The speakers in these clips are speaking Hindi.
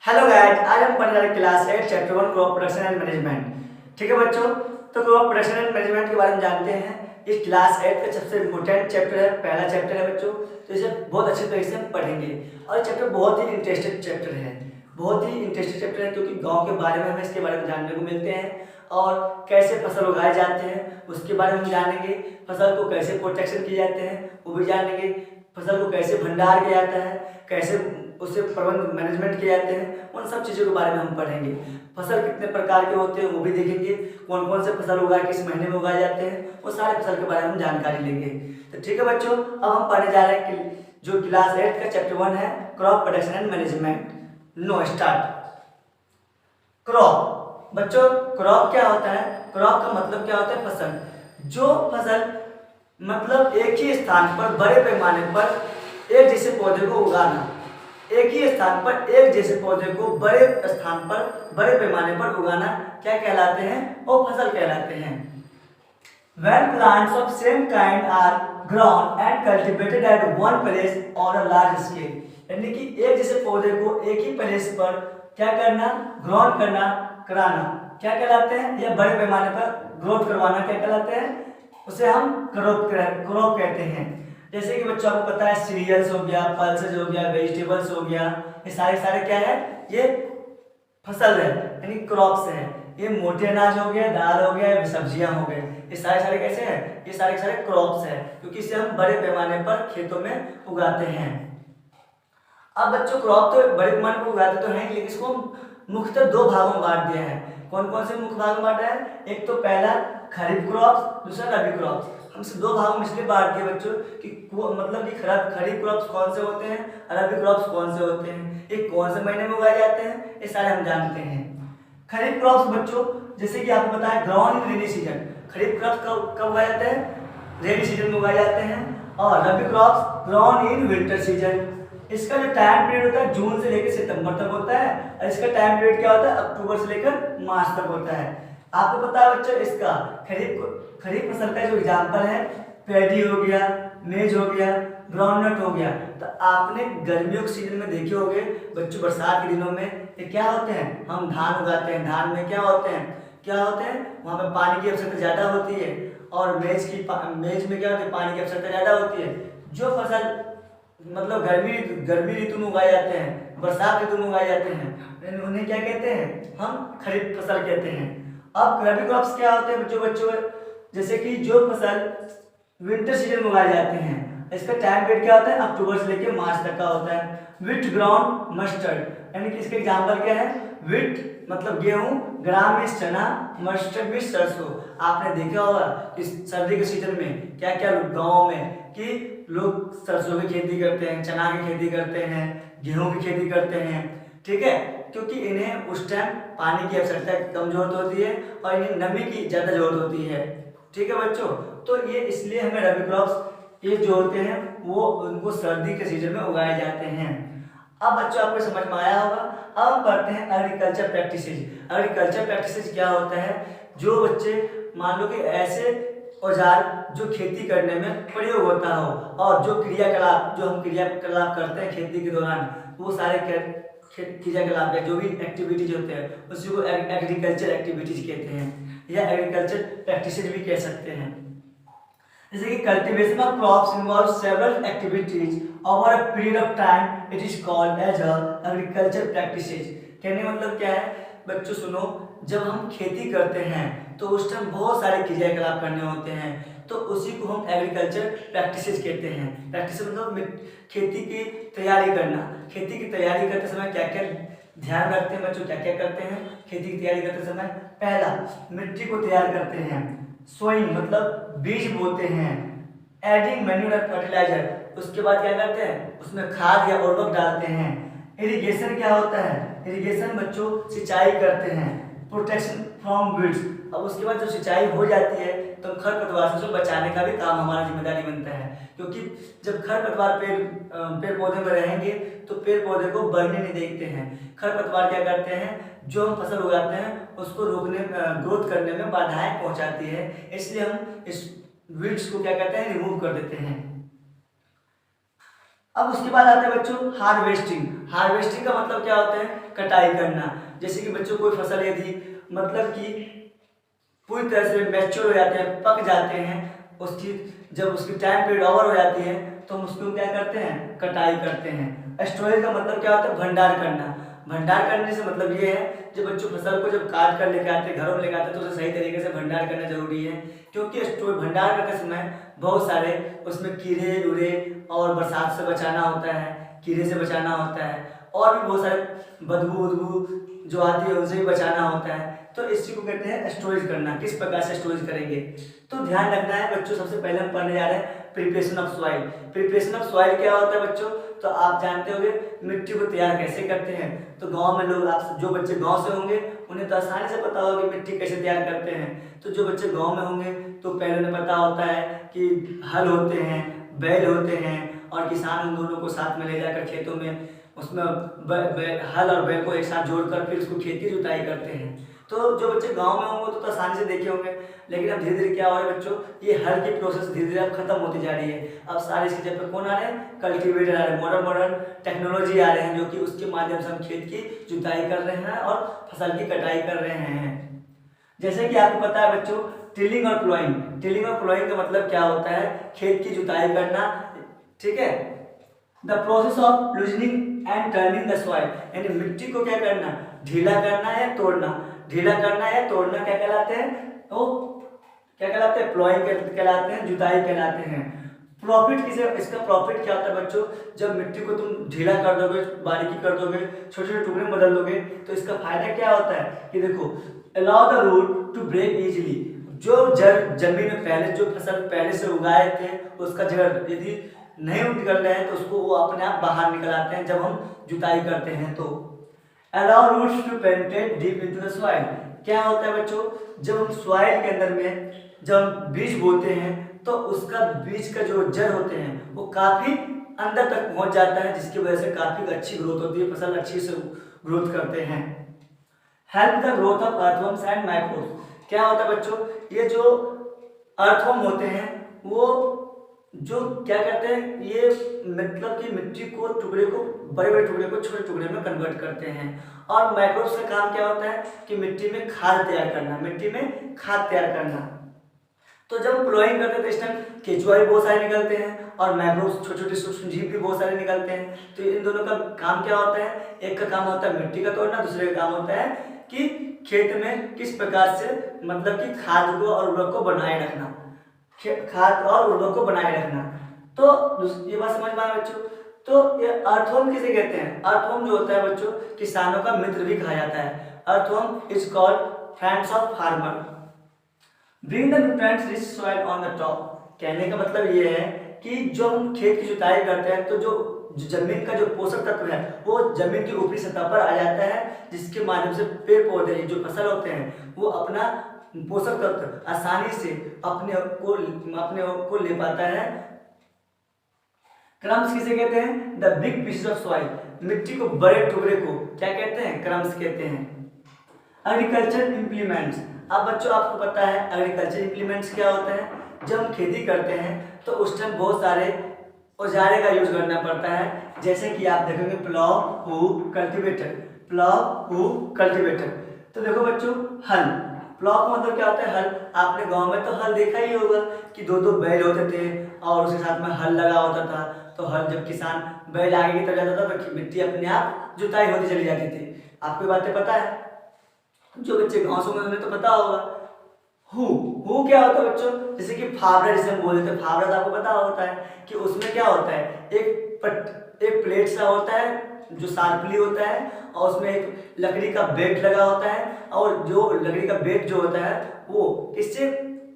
हेलो गाइस, आज हम पढ़ने वाले class 8 chapter 1 crop production and management. ठीक है बच्चों, तो क्रॉप प्रोडक्शन एंड मैनेजमेंट के बारे में जानते हैं। इस क्लास 8 का सबसे इम्पोर्टेंट चैप्टर है, पहला चैप्टर है बच्चों। तो इसे बहुत अच्छे तरीके से हम पढ़ेंगे और ये चैप्टर बहुत ही इंटरेस्टेड चैप्टर है, बहुत ही इंटरेस्टेड चैप्टर है क्योंकि गाँव के बारे में हमें इसके बारे में जानने को मिलते हैं और कैसे फसल उगाए जाते हैं उसके बारे में हम जानेंगे। फसल को कैसे प्रोटेक्शन किए जाते हैं वो भी जानेंगे। फसल को कैसे भंडार किया जाता है, कैसे उससे प्रबंध मैनेजमेंट किए जाते हैं, उन सब चीज़ों के बारे में हम पढ़ेंगे। फसल कितने प्रकार के होते हैं वो भी देखेंगे, कौन कौन से फसल उगाए किस महीने में उगाए जाते हैं, वो सारे फसल के बारे में हम जानकारी लेंगे। तो ठीक है बच्चों, अब हम पढ़ने जा रहे हैं कि जो क्लास 8 का चैप्टर 1 है crop production and management. Know start. Crop बच्चों, क्रॉप क्या होता है? क्रॉप का मतलब क्या होता है? फसल। जो फसल मतलब एक ही स्थान पर बड़े पैमाने पर एक जैसे पौधे को उगाना, एक ही स्थान पर एक जैसे पौधे को बड़े स्थान पर बड़े पैमाने पर उगाना क्या कहलाते हैं? वो फसल कहलाते हैं। When plants of same kind are grown and cultivated at one place on a large scale, यानी कि एक जैसे पौधे को एक ही प्लेस पर क्या करना? ग्रोन करना, कराना क्या कहलाते हैं? या बड़े पैमाने पर ग्रोथ करवाना क्या कहलाते हैं? उसे हम क्रॉप कहते हैं। जैसे कि बच्चों आपको पता है सीरियल्स हो गया, पल्सेस हो गया, वेजिटेबल्स हो गया, ये सारे क्या है? ये फसल है यानी क्रॉप्स है। ये मोटे अनाज हो गया, दाल हो गया, सब्जियां हो गए, ये सारे कैसे हैं? ये सारे क्रॉप्स है क्योंकि इसे हम बड़े पैमाने पर खेतों में उगाते हैं। अब बच्चों क्रॉप तो बड़े पैमाने पर उगाते तो हैं, लेकिन इसको मुख्यतः दो भागों में बांट दिया है। कौन कौन से मुख्य भाग में बांटा है? एक तो पहला खरीफ क्रॉप्स, दूसरा रबी क्रॉप्स। हम इसे दो भागों में इसलिए बांट दिए बच्चों कि मतलब कि खरीफ क्रॉप्स कौन से होते हैं, रबी क्रॉप्स कौन से होते हैं, ये कौन से महीने में उगाए जाते हैं, ये सारे हम जानते हैं। खरीफ क्रॉप्स बच्चों जैसे कि आपको पता है ground in rainy season, kharif crops कब उगाए जाते हैं? रेनी सीजन में उगाए जाते हैं। और rabi crops grown in winter season. इसका जो टाइम पीरियड होता है जून से लेकर सितंबर तक होता है और इसका टाइम पीरियड क्या होता है? अक्टूबर से लेकर मार्च तक होता है। आपको पता है बच्चों इसका खरीफ फसल का जो एग्जाम्पल है पैडी हो गया, मेज हो गया, ग्राउंडनट हो गया। तो आपने गर्मियों के सीजन में देखे होंगे बच्चों, बरसात के दिनों में ये क्या होते हैं? हम धान उगाते हैं। धान में क्या होते हैं? वहाँ पे पानी की आवश्यकता ज़्यादा होती है और मेज में क्या होती है? पानी की आवश्यकता ज़्यादा होती है। जो फसल मतलब गर्मी ऋतु में उगाए जाते हैं, बरसात ऋतु में उगाए जाते हैं, उन्हें क्या कहते हैं? हम खरीफ फसल कहते हैं। अब रबी क्रॉप्स क्या होते हैं बच्चों? जैसे कि जो फसल विंटर सीजन में उगाए जाते हैं, इसका टाइम पीरियड क्या होता है? अक्टूबर से लेकर मार्च तक का होता है। विट ग्राउंड मस्टर्ड, यानी कि इसका एग्जाम्पल क्या है? विट मतलब गेहूं, ग्राम में चना, मस्टर्ड में सरसों। आपने देखा होगा कि सर्दी के सीजन में क्या क्या गाँव में कि लोग सरसों की खेती करते हैं, चना की खेती करते हैं, गेहूं की खेती करते हैं। ठीक है, क्योंकि इन्हें उस टाइम पानी की आवश्यकता कम जरूरत होती है और इन्हें नमी की ज़्यादा जरूरत होती है। ठीक है बच्चों, तो ये इसलिए हमें रबी क्रॉप्स ये जो होते हैं वो उनको सर्दी के सीजन में उगाए जाते हैं। अब बच्चों आपको समझ में आया होगा। अब हम पढ़ते हैं एग्रीकल्चर प्रैक्टिसेज। एग्रीकल्चर प्रैक्टिसेज क्या होता है? जो बच्चे मान लो कि ऐसे औजार जो खेती करने में प्रयोग होता हो और जो क्रियाकलाप करते हैं खेती के दौरान, वो सारे क्रियाकलाप है जो भी एक्टिविटीज होते हैं उसी को एग्रीकल्चर एक्टिविटीज कहते हैं या एग्रीकल्चर प्रैक्टिसेज भी कह सकते हैं। जैसे कि cultivation of crops involve several activities over a period of time, it is called as agriculture practices. कहने मतलब क्या है बच्चों? सुनो, जब हम खेती करते हैं तो उस टाइम बहुत सारे क्रियाकलाप करने होते हैं, तो उसी को हम एग्रीकल्चर प्रैक्टिसेज कहते हैं। प्रैक्टिस मतलब खेती की तैयारी करना। खेती की तैयारी करते समय क्या क्या ध्यान रखते हैं बच्चों? क्या क्या करते हैं खेती की तैयारी करते समय? पहला, मिट्टी को तैयार करते हैं। सोइंग मतलब बीज बोते हैं। एडिंग मैन्यूर एंड फर्टिलाइजर, उसके बाद क्या करते हैं? उसमें खाद या उर्वरक डालते हैं। इरिगेशन क्या होता है? इरिगेशन बच्चों सिंचाई करते हैं। प्रोटेक्शन फ्रॉम वीड्स, अब उसके बाद जब सिंचाई हो जाती है तो खरपतवार से बचाने का भी काम हमारा जिम्मेदारी बनता है, क्योंकि जब खरपतवार पेड़ पौधे में रहेंगे तो पेड़ पौधे को बढ़ने नहीं देते हैं। खरपतवार क्या करते हैं? जो हम फसल उगाते हैं उसको ग्रोथ करने में बाधाएं पहुंचाती है, इसलिए हम इस वीड्स को क्या करते हैं? रिमूव कर देते हैं। अब उसके बाद आता है बच्चों हार्वेस्टिंग। हार्वेस्टिंग का मतलब क्या होता है, कटाई करना। जैसे कि बच्चों कोई फसल यदि मतलब कि पूरी तरह से मैच्योर हो जाते हैं, पक जाते हैं, उसकी जब उसकी टाइम पीरियड ओवर हो जाती है तो हम उसको क्या करते हैं, कटाई करते हैं। स्टोरेज का मतलब क्या होता है, भंडार करना। भंडार करने से मतलब ये है, जब बच्चों फसल को जब काट कर लेके आते हैं, घरों में लेके आते हैं, तो उसे सही तरीके से भंडार करना जरूरी है। क्योंकि स्टोर भंडार करते समय बहुत सारे उसमें कीड़े उड़े और बरसात से बचाना होता है, कीड़े से बचाना होता है, और भी बहुत सारे बदबू उदबू जो आती है उनसे भी बचाना होता है। तो इस चीज को कहते हैं स्टोरेज करना। किस प्रकार से स्टोरेज करेंगे, तो ध्यान रखना है बच्चों। सबसे पहले हम पढ़ने जा रहे हैं preparation of soil. Preparation of soil क्या होता है बच्चों, तो आप जानते होंगे मिट्टी को तैयार कैसे करते हैं। तो गांव में लोग, आप जो बच्चे गांव से होंगे उन्हें तो आसानी से पता होगा कि मिट्टी कैसे तैयार करते हैं। तो जो बच्चे गांव में होंगे तो पहले उन्हें पता होता है कि हल होते हैं, बैल होते हैं, और किसान उन दोनों को साथ में ले जाकर खेतों में उसमें हल और बैल को एक साथ जोड़कर फिर उसको खेती जुताई करते हैं। तो जो बच्चे गांव में होंगे तो आसानी से देखे होंगे। लेकिन अब धीरे धीरे क्या हो रहा है बच्चों, ये हल की प्रोसेस धीरे धीरे अब खत्म होती जा रही है। अब सारे इसकी जगह पे कौन आ रहे हैं, कल्टीवेटर आ रहे हैं, मॉडर्न मॉडर्न टेक्नोलॉजी आ रहे हैं, जो कि उसके माध्यम से हम खेत की जुताई कर रहे हैं और फसल की कटाई कर रहे हैं। जैसे कि आपको पता है बच्चों, टिलिंग और प्लॉइंग। टिलिंग और प्लॉइंग का मतलब क्या होता है, खेत की जुताई करना, ठीक है। The process of loosening and turning the soil, यानी मिट्टी को क्या करना, ढीला करना या तोड़ना। ढीला करना या तोड़ना क्या कहलाते हैं, तो क्या कहलाते हैं, प्लॉइंग कहलाते हैं, जुताई कहलाते हैं। प्रॉफिट किसे, इसका प्रॉफिट क्या होता है बच्चों, जब मिट्टी को तुम ढीला कर दोगे, बारीकी कर दोगे, छोटे छोटे टुकड़े में बदल दोगे, तो इसका फायदा क्या होता है कि देखो, allow the root to break easily. जो जड़ जमीन में पहले जो फसल पहले से उगाए थे उसका जड़ यदि नहीं निकल रहे हैं तो उसको वो अपने आप बाहर निकल आते हैं जब हम जुताई करते हैं। तो allow roots to penetrate deep into the soil. क्या होता है बच्चों, जब हम सॉइल के अंदर में जब हम बीज बोते हैं तो उसका बीज का जो जड़ होते हैं वो काफी अंदर तक पहुंच जाता है, जिसकी वजह से काफी अच्छी ग्रोथ होती है, फसल अच्छी से ग्रोथ करते हैं। Help the growth of earthworms and microbes. क्या होता है बच्चों, ये जो अर्थवर्म होते हैं वो जो क्या करते हैं, ये मतलब कि मिट्टी को टुकड़े को, बड़े बड़े टुकड़े को छोटे टुकड़े में कन्वर्ट करते हैं। और माइक्रोब्स का काम क्या होता है कि मिट्टी में खाद तैयार करना, मिट्टी में खाद तैयार करना। तो जब हम प्लॉइंग करते हैं तो इस टाइम केचुआ भी बहुत सारे निकलते हैं और माइक्रोब्स छोटे छोटे सूक्ष्म जीव भी बहुत सारे निकलते हैं। तो इन दोनों का काम क्या होता है, एक का काम होता है मिट्टी का तोड़ना, दूसरे का काम होता है कि खेत में किस प्रकार से मतलब कि खाद को और उर्वरक को बनाए रखना, खाद और उर्वरक को बनाए रखना। तो ये बात समझ में आया बच्चों। तो ये अर्थवर्म किसे कहते हैं, अर्थवर्म जो होता है बच्चों किसानों का मित्र भी कहा जाता है। Earthworm is called friends of farmer. Bring the nutrients rich soil on the top. कहने का मतलब ये है कि जो हम खेत की जुताई करते हैं तो जो जमीन का जो पोषक तत्व है वो जमीन की ऊपरी सतह पर आ जाता है, जिसके माध्यम से पेड़ पौधे जो फसल होते हैं वो अपना पोषक तत्व आसानी से अपने को ले पाता है। क्रम्स किसे कहते हैं, the big pieces of soil. मिट्टी को बड़े टुकड़े को क्या कहते हैं, क्रम्स कहते हैं। Agriculture implements. अब बच्चों आपको पता है एग्रीकल्चर इम्प्लीमेंट्स क्या होता है, जब हम खेती करते हैं तो उस टाइम बहुत सारे औजारे का यूज करना पड़ता है। जैसे कि आप देखेंगे प्लाव, हू, कल्टीवेटर, प्लाव, हू, कल्टीवेटर। तो देखो बच्चों, हल, प्लाव का मतलब क्या होता है, हल। आपने गांव में तो हल देखा ही होगा कि दो दो बैल होते थे और उसके साथ में हल लगा होता था। तो हल जब किसान बैल आगे की तरफ जाता था तो मिट्टी अपने आप जुताई होती चली जाती थी। आपको बातें पता है, जो बच्चे गांव से उन्हें तो पता होगा। हु क्या होता है बच्चों, जैसे कि फावड़ा, जिसे हम बोलते हैं फावड़ा, तो आपको पता होता है कि उसमें क्या होता है, एक प्लेट सा होता है जो शार्पली होता है और उसमें एक लकड़ी का बेट लगा होता है, और जो लकड़ी का बेट जो होता है वो इससे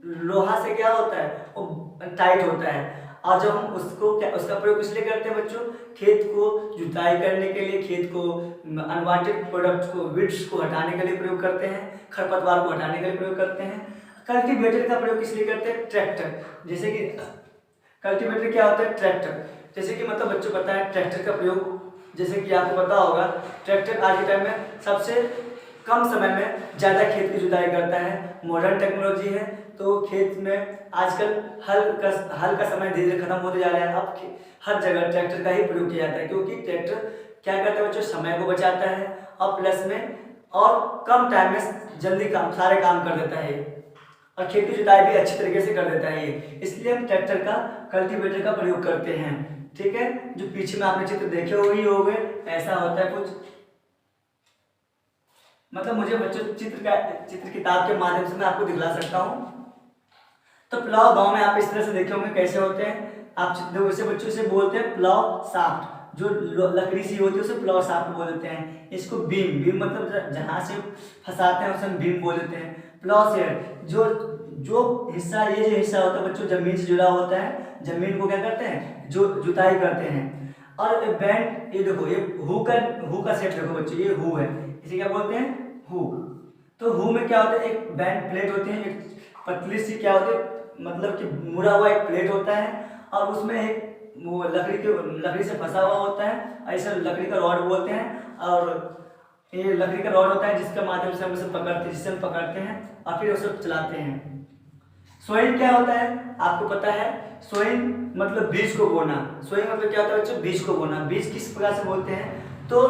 लोहा से क्या होता है, वो टाइट होता है। और जब हम उसका प्रयोग इसलिए करते हैं बच्चों, खेत को जुताई करने के लिए, खेत को अनवांटेड प्रोडक्ट को, वीड्स को हटाने के लिए प्रयोग करते हैं, खरपतवार को हटाने के लिए प्रयोग करते हैं। कल्टीवेटर का प्रयोग इसलिए करते हैं, ट्रैक्टर, जैसे कि कल्टीवेटर क्या होता है, ट्रैक्टर, जैसे कि मतलब बच्चों पता है ट्रैक्टर का प्रयोग, जैसे कि आपको पता होगा ट्रैक्टर आज के टाइम में सबसे कम समय में ज़्यादा खेत की जुताई करता है। मॉडर्न टेक्नोलॉजी है तो खेत में आजकल हल का समय धीरे धीरे खत्म होते जा रहा है। अब हर जगह ट्रैक्टर का ही प्रयोग किया जाता है, क्योंकि ट्रैक्टर क्या करता है बच्चों, समय को बचाता है और प्लस में और कम टाइम में जल्दी सारे काम कर देता है और खेत की जुताई भी अच्छी तरीके से कर देता है ये। इसलिए हम ट्रैक्टर का, कल्टीवेटर का प्रयोग करते हैं। ठीक है, जो पीछे में आपने चित्र देखे ही होंगे, ऐसा होता है कुछ। मतलब मुझे बच्चों चित्र किताब के माध्यम से मैं आपको दिखला सकता हूँ। तो प्लाव गांव में आप इस तरह से देखे होंगे कैसे होते हैं। आप वैसे बच्चों से बोलते हैं प्लाव साफ्ट, जो लकड़ी सी होती है उसे प्लाव साफ्ट बोल देते हैं। इसको बीम मतलब जहाँ से फंसाते हैं उसे हम बीम बोल देते हैं। प्लाव शेयर, जो हिस्सा, ये जो हिस्सा होता है बच्चों जमीन से जुड़ा होता है, जमीन को क्या करते हैं, जो जुताई करते हैं। और बैंड, ये देखो, ये हू का शेप देखो बच्चों, ये हू है, इसे क्या बोलते हैं, हू। तो हू में क्या होता है, एक बैंड प्लेट होती है, एक पतली सी क्या होती है, मतलब कि मुड़ा हुआ एक प्लेट होता है और उसमें एक वो लकड़ी से फंसा हुआ होता है, ऐसा लकड़ी का रॉड बोलते हैं। और ये लकड़ी का रॉड होता है जिसके माध्यम से हम उसे जिससे हम पकड़ते हैं और फिर उसे चलाते हैं। सोइंग क्या होता है आपको पता है, सोइंग मतलब बीज को बोना। सोइंग मतलब क्या होता है बच्चों, बीज को बोना। बीज किस प्रकार से बोलते हैं, तो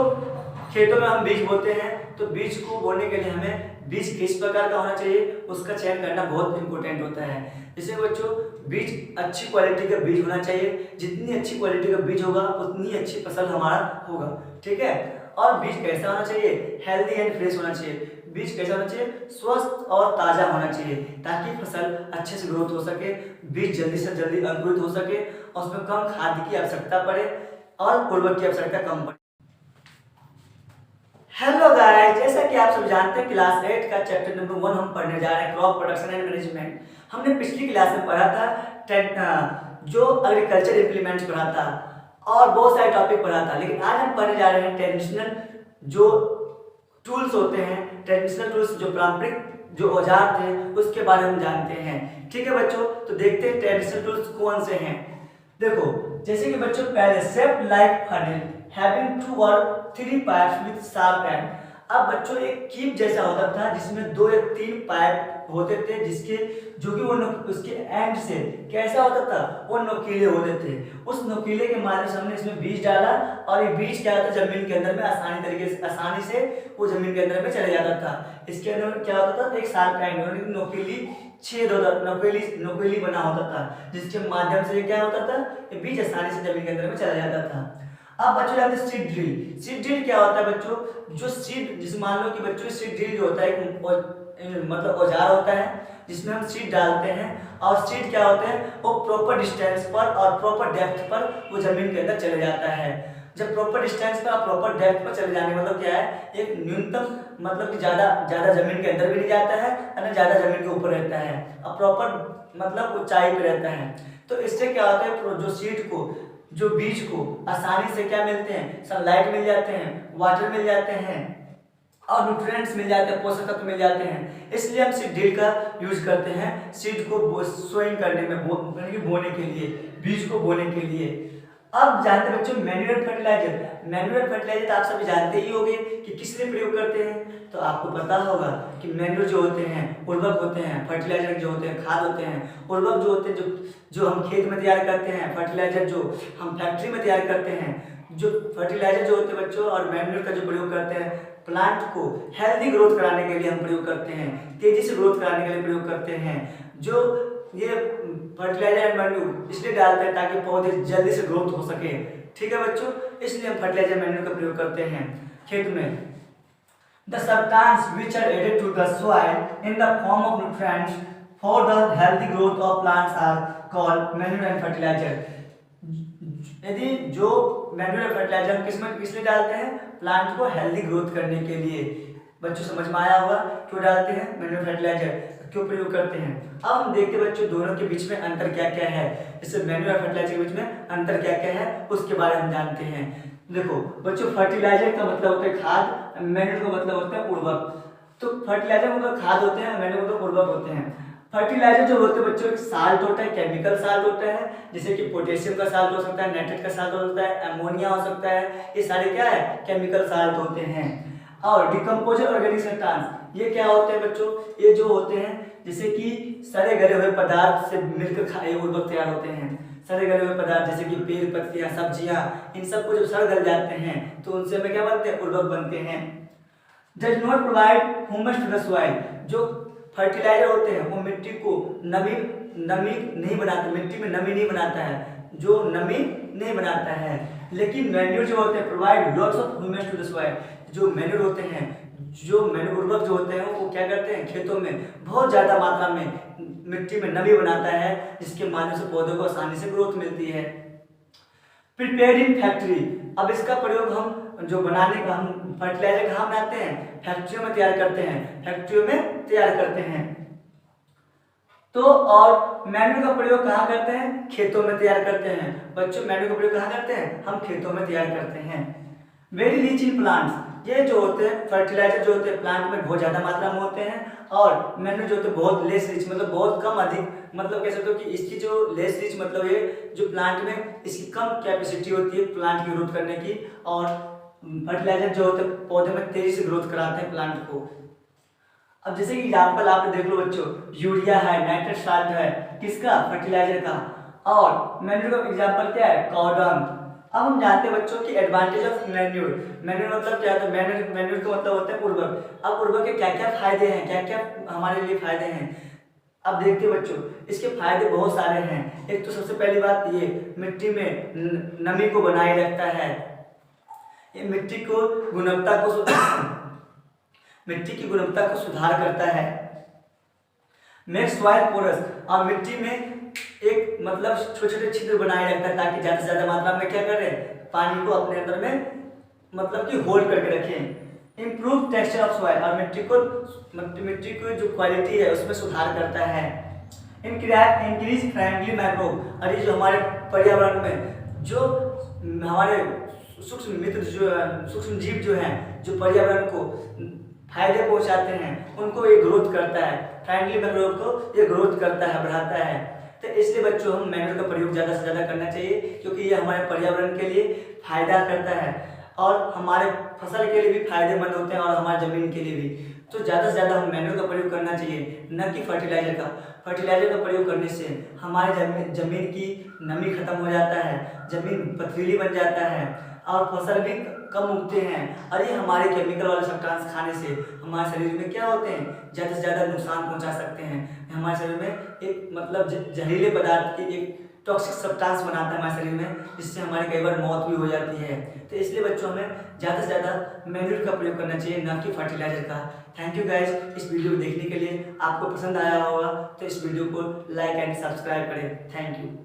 खेतों में हम बीज बोते हैं, तो बीज को बोने के लिए हमें बीज किस प्रकार का होना चाहिए उसका चयन करना बहुत इंपॉर्टेंट होता है। जैसे बच्चों बीज अच्छी क्वालिटी का बीज होना चाहिए, जितनी अच्छी क्वालिटी का बीज होगा उतनी अच्छी फसल हमारा होगा। ठीक है, और बीज कैसा होना चाहिए, हेल्दी एंड फ्रेश होना चाहिए। बीज कैसा होना चाहिए, स्वस्थ और ताज़ा होना चाहिए, ताकि फसल अच्छे से ग्रोथ हो सके, बीज जल्दी से जल्दी अंकुरित हो सके और उसमें कम खाद की आवश्यकता पड़े और उर्वरक की आवश्यकता कम पड़े। हेलो गाइस, जैसा कि आप सब जानते हैं क्लास 8 का चैप्टर नंबर 1 हम पढ़ने जा रहे हैं, क्रॉप प्रोडक्शन एंड मैनेजमेंट। हमने पिछली क्लास में पढ़ा था जो एग्रीकल्चर इम्प्लीमेंट्स पढ़ा था और बहुत सारे टॉपिक पढ़ा था, लेकिन आज हम पढ़ने जा रहे हैं ट्रेडिशनल जो टूल्स होते हैं, ट्रेडिशनल टूल्स जो पारंपरिक जो औजार थे उसके बारे में हम जानते हैं। ठीक है बच्चों, तो देखते हैं ट्रेडिशनल टूल्स कौन से हैं। देखो जैसे कि बच्चों पहले shaped like funnel having 2 or 3 pipes with sharp and. अब बच्चों एक कीप जैसा होता था जिसमें 2 या 3 पाइप होते थे, जिसके जो कि वो उसके एंड से कैसा होता था, वो नोकीले होते थे। उस नोकीले के माध्यम से हमने इसमें बीज डाला और ये बीज क्या होता है जमीन के अंदर में आसानी से वो जमीन के अंदर में चले जाता था। इसके अंदर क्या होता था, एक शार्प एंड नोकीली छेद होता, नोकीली बना होता था, जिसके माध्यम से क्या होता था, ये बीज आसानी से जमीन के अंदर में चला जाता था। अब बच्चों जाते हैं सीड ड्रिल। सीड ड्रिल क्या होता है बच्चों, जो सीड, जिस मान लो कि बच्चों सीड ड्रिल जो होता है मतलब औजार होता है जिसमें हम सीड डालते हैं और सीड क्या होते हैं वो प्रॉपर डिस्टेंस पर और प्रॉपर डेप्थ पर वो जमीन के अंदर चले जाता है। जब प्रॉपर डिस्टेंस पर और प्रॉपर डेप्थ पर चले जाने मतलब क्या है, एक न्यूनतम मतलब कि ज़्यादा जमीन के अंदर भी नहीं जाता है और ज़्यादा जमीन के ऊपर रहता है और प्रॉपर मतलब ऊंचाई पे रहता है। तो इससे क्या होता है, जो सीड को, जो बीज को आसानी से क्या मिलते हैं, सनलाइट मिल जाते हैं, वाटर मिल जाते हैं और न्यूट्रिएंट्स मिल जाते हैं, पोषक तत्व मिल जाते हैं। इसलिए हम सीड ड्रिल का यूज करते हैं सीड को सोइंग करने में, बोने के लिए, बीज को बोने के लिए। अब जानते हैं बच्चों मैन्युअल फर्टिलाइजर। मैन्युअल फर्टिलाइजर आप सभी जानते ही होंगे कि किस लिए प्रयोग करते हैं, तो आपको पता होगा कि मैन्युअल जो होते हैं उर्वरक होते हैं, फर्टिलाइजर जो होते हैं खाद होते हैं, उर्वरक जो होते हैं जो हम खेत में तैयार करते हैं, फर्टिलाइजर जो हम फैक्ट्री में तैयार करते हैं। जो फर्टिलाइजर जो होते हैं बच्चों और मैन्युअल का जो प्रयोग करते हैं, प्लांट को हेल्दी ग्रोथ कराने के लिए हम प्रयोग करते हैं, तेजी से ग्रोथ कराने के लिए प्रयोग करते हैं। जो ये फर्टिलाइजर एंड मैन्यूर इसलिए डालते हैं ताकि पौधे जल्दी से ग्रोथ हो सके। ठीक है बच्चों, इसलिए हम फर्टिलाइजर मैन्यूर का प्रयोग करते हैं खेत में। The substance which are added to the soil in the form of nutrients for the healthy growth of plants are called manure and fertilizer। यदि जो मैन्युअल फर्टिलाइजर हम किस लिए डालते हैं, प्लांट को हेल्दी ग्रोथ करने के लिए। बच्चों समझ में आया होगा क्यों डालते हैं मैन्युअल फर्टिलाइजर, क्यों प्रयोग करते हैं। अब हम देखते हैं बच्चों दोनों के बीच में अंतर क्या क्या है, जैसे मैन्युअल फर्टिलाइजर के बीच में अंतर क्या क्या है उसके बारे में हम जानते हैं। देखो बच्चों फर्टिलाइजर का मतलब होता है खाद, मैन्युअल का मतलब होता है उर्वरक। तो फर्टिलाइजर मतलब खाद होते हैं, मैन्युअल मतलब उर्वरक होते हैं। फर्टिलाइजर जो होते हैं बच्चों एक साल्ट होता है, केमिकल साल्ट होता है, जैसे कि पोटेशियम का साल्ट हो सकता है, नाइट्रेट का साल्ट हो सकता है, अमोनिया हो सकता है, ये सारे क्या है केमिकल साल्ट होते हैं। और डिकम्पोजर ऑर्गेनिक सब्सटेंस ये क्या होते हैं बच्चों, ये जो होते हैं जैसे कि सड़े गले हुए पदार्थ से मिलकर उर्वरक तैयार होते हैं। सड़े गले हुए पदार्थ जैसे कि पेड़, पत्तियां, सब्जियां, इन सब को जब सड़ गल जाते हैं तो उनसे हमें क्या बनते हैं, उर्वरक बनते हैं। Does not provide humus to the soil, जो फर्टिलाइजर होते हैं वो मिट्टी को नमी नहीं बनाते, मिट्टी में नमी नहीं बनाता है, जो नमी नहीं बनाता है। लेकिन मैन्यूर जो होते हैं provide lots of humus to the soil, जो मैन्यूर होते हैं, जो मैन्यूर उर्वरक जो होते हैं वो क्या करते हैं, खेतों में बहुत ज़्यादा मात्रा में मिट्टी में नमी बनाता है, जिसके माध्यम से पौधों को आसानी से ग्रोथ मिलती है। प्रिपेयर्ड इन फैक्ट्री, अब इसका प्रयोग हम जो बनाने का हम फर्टिलाइजर कहाँ बनाते हैं, फैक्ट्रियों में तैयार करते हैं, फैक्ट्रियों में तैयार करते हैं। तो और मैन्यूर का प्रयोग कहाँ करते हैं, खेतों में तैयार करते हैं। बच्चों मैन्यूर का प्रयोग कहाँ करते हैं, हम खेतों में तैयार करते हैं। वेरी रिच इन प्लांट्स, ये जो होते हैं फर्टिलाइजर जो होते हैं प्लांट में बहुत ज़्यादा मात्रा में होते हैं, और मैन्यूर जो होते हैं बहुत लेस रिच, मतलब बहुत कम अधिक, मतलब कह सकते हो कि इसकी जो लेस रिच मतलब ये जो प्लांट में इसकी कम कैपेसिटी होती है प्लांट की ग्रोथ करने की, और फर्टिलाइजर जो होते हैं पौधे में तेजी से ग्रोथ कराते हैं प्लांट को। अब जैसे कि एग्जाम्पल आपने देख लो बच्चों, यूरिया है, नाइट्रेट साल्ट है, किसका, फर्टिलाइजर का, और मैन्यूर का एग्जाम्पल क्या है, कॉर्डन। अब हम जानते हैं बच्चों की एडवांटेज ऑफ मैन्यूर। मैन्यूर मतलब क्या होता है, मैन्यूर का मतलब होता है उर्वरक। अब उर्वरक के क्या क्या फायदे हैं, क्या क्या हमारे लिए फायदे हैं, अब देखते हैं बच्चों, इसके फायदे बहुत सारे हैं। एक तो सबसे पहली बात ये मिट्टी में नमी को बनाए रखता है, ये मिट्टी की गुणवत्ता को सुधार करता है। मेक्स सॉइल पोरस, और मिट्टी में एक मतलब छोटे छोटे छिद्र बनाए रखता है ताकि ज़्यादा से ज़्यादा मात्रा में क्या करें, पानी को अपने अंदर में मतलब कि होल्ड करके रखें। इम्प्रूव टेक्सचर ऑफ सॉइल, और मिट्टी की जो क्वालिटी है उसमें सुधार करता है। इंक्रीज फ्रेंडली माइक्रोब, और ये जो हमारे पर्यावरण में जो हमारे सूक्ष्म मित्र जो सूक्ष्म जीव जो हैं जो पर्यावरण को फायदे पहुंचाते हैं उनको ये ग्रोथ करता है, फ्रेंडली माइक्रोब को ये ग्रोथ करता है, बढ़ाता है। तो इसलिए बच्चों हम मैन्यूर का प्रयोग ज़्यादा से ज़्यादा करना चाहिए, क्योंकि ये हमारे पर्यावरण के लिए फायदा करता है और हमारे फसल के लिए भी फायदेमंद होते हैं और हमारी ज़मीन के लिए भी। तो ज़्यादा से ज़्यादा हम मैन्यूर का प्रयोग करना चाहिए, न कि फर्टिलाइजर का। फर्टिलाइजर का प्रयोग करने से हमारे जमीन की नमी खत्म हो जाता है, ज़मीन पथरीली बन जाता है और फसल भी कम उगते हैं। और ये हमारे केमिकल वाले सब्सटेंस खाने से हमारे शरीर में क्या होते हैं, ज़्यादा से ज़्यादा नुकसान पहुंचा सकते हैं। हमारे शरीर में एक मतलब जहरीले पदार्थ की एक टॉक्सिक सब्सटेंस बनाता है हमारे शरीर में, जिससे हमारी कई बार मौत भी हो जाती है। तो इसलिए बच्चों हमें ज़्यादा से ज़्यादा मैन्यूर का प्रयोग करना चाहिए, न कि फर्टिलाइजर का। थैंक यू गाइज, इस वीडियो को देखने के लिए। आपको पसंद आया होगा तो इस वीडियो को लाइक एंड सब्सक्राइब करें। Thank you.